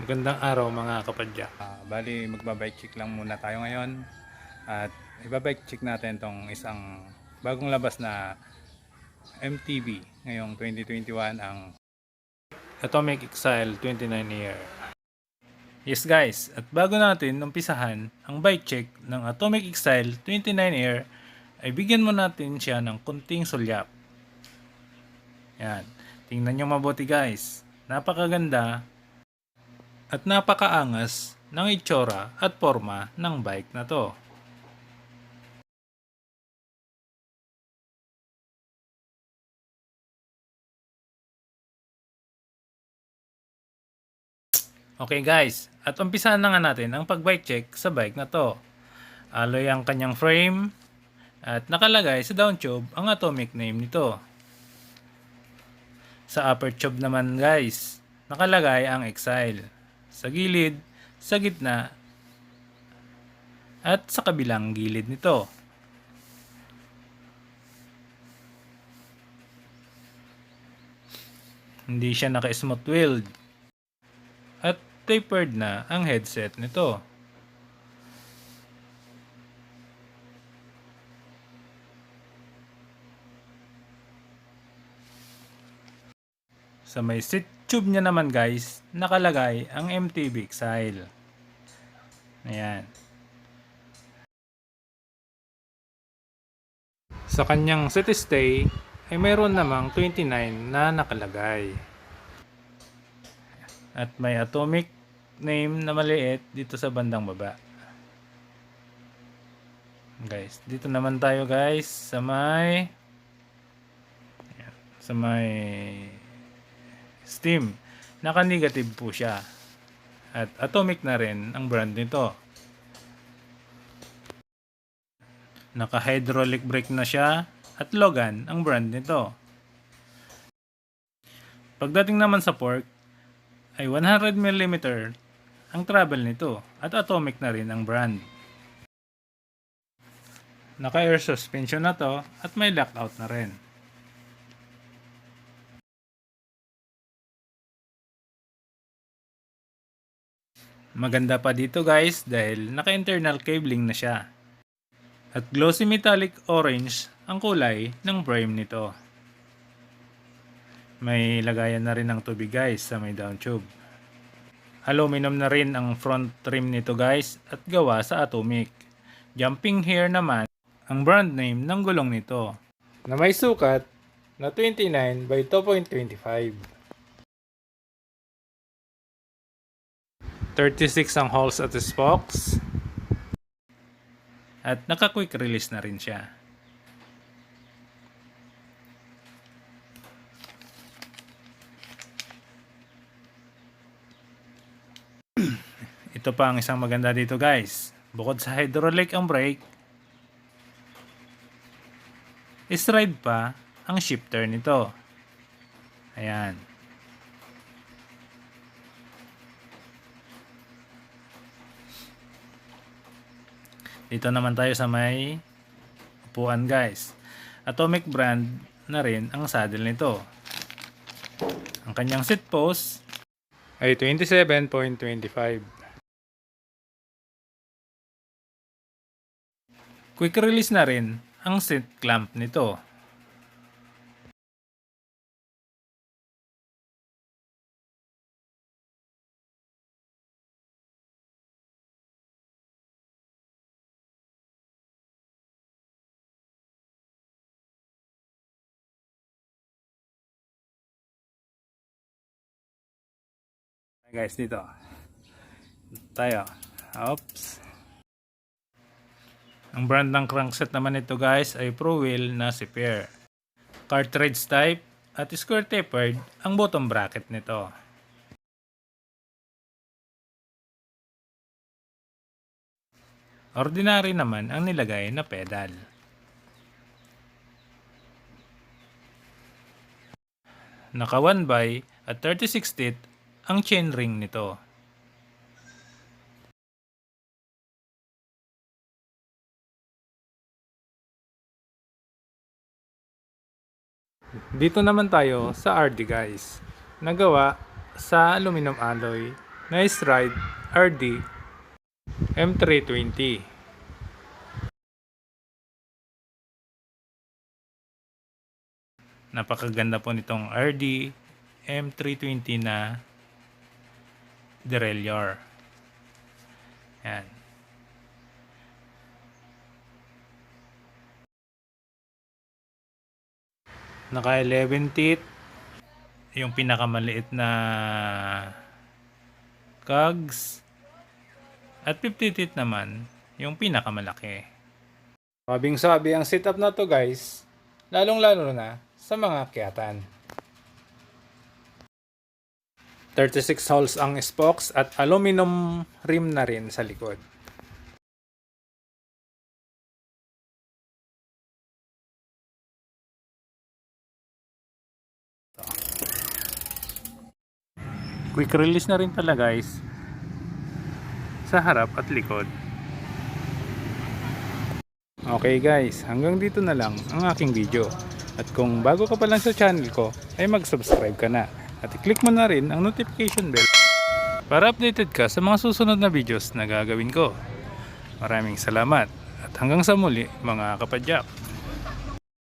Magandang araw mga kapadya. Bali, magbabike check lang muna tayo ngayon. At ibabike check natin tong isang bagong labas na MTB ngayong 2021 ang Atomic Exile 29 Air. Yes guys, at bago natin umpisahan ang bike check ng Atomic Exile 29 Air, ay bigyan mo natin siya ng kunting sulyap. Yan. Tingnan nyo mabuti guys. Napakaganda at napakaangas ng itsura at forma ng bike na to. Okay guys, at umpisahan na nga natin ang pag-bike check sa bike na to. Alloy ang kanyang frame at nakalagay sa down tube ang atomic name nito. Sa upper tube naman guys, nakalagay ang Exile. Sa gilid, sa gitna, at sa kabilang gilid nito. Hindi siya naka-smooth wheeled. At tapered na ang headset nito. Sa may seat tube niya naman guys, nakalagay ang MTB Exile. Ayan. Sa kanyang seat stay ay mayroon namang 29 na nakalagay. At may atomic name na maliit dito sa bandang baba. Guys, dito naman tayo guys sa may Steam. Naka-negative po siya. At atomic na rin ang brand nito. Naka-hydraulic brake na siya at Logan ang brand nito. Pagdating naman sa fork ay 100mm ang travel nito at atomic na rin ang brand. Naka-air suspension na to at may lockout na rin. Maganda pa dito guys dahil naka-internal cabling na siya. At glossy metallic orange ang kulay ng frame nito. May lagayan na rin ng tubig guys sa may down tube. Aluminum na rin ang front trim nito guys at gawa sa atomic. Jumping here naman ang brand name ng gulong nito na may sukat na 29 by 2.25. 36 ang holes at spokes. At naka-quick release na rin siya. Ito pa ang isang maganda dito guys. Bukod sa hydraulic ang brake, stride pa ang shifter nito. Ayan. Dito naman tayo sa may upuan guys. Atomic brand na rin ang saddle nito. Ang kanyang seat post ay 27.25. Quick release na rin ang seat clamp nito. Guys, dito tayo. Oops. Ang brand ng crankset naman ito guys ay Pro Wheel na si Pear. Cartridge type at square tapered ang bottom bracket nito. Ordinary naman ang nilagay na pedal. Naka 1x at 36 teeth ang chainring nito. Dito naman tayo sa RD guys. Nagawa sa aluminum alloy Nice Ride RD M320. Napakaganda po nitong RD M320 na derailleur. Yan. Naka 11 teeth. Yung pinakamaliit na cogs. At 50 teeth naman yung pinakamalaki. Sabing-sabi ang setup na to guys. Lalong-lalo na sa mga akyatan. 36 holes ang spokes at aluminum rim na rin sa likod. Quick release na rin pala guys sa harap at likod. Okay guys, hanggang dito na lang ang aking video. At kung bago ka pa lang sa channel ko, ay mag-subscribe ka na. At i-click mo na rin ang notification bell para updated ka sa mga susunod na videos na gagawin ko. Maraming salamat at hanggang sa muli mga kapadyak.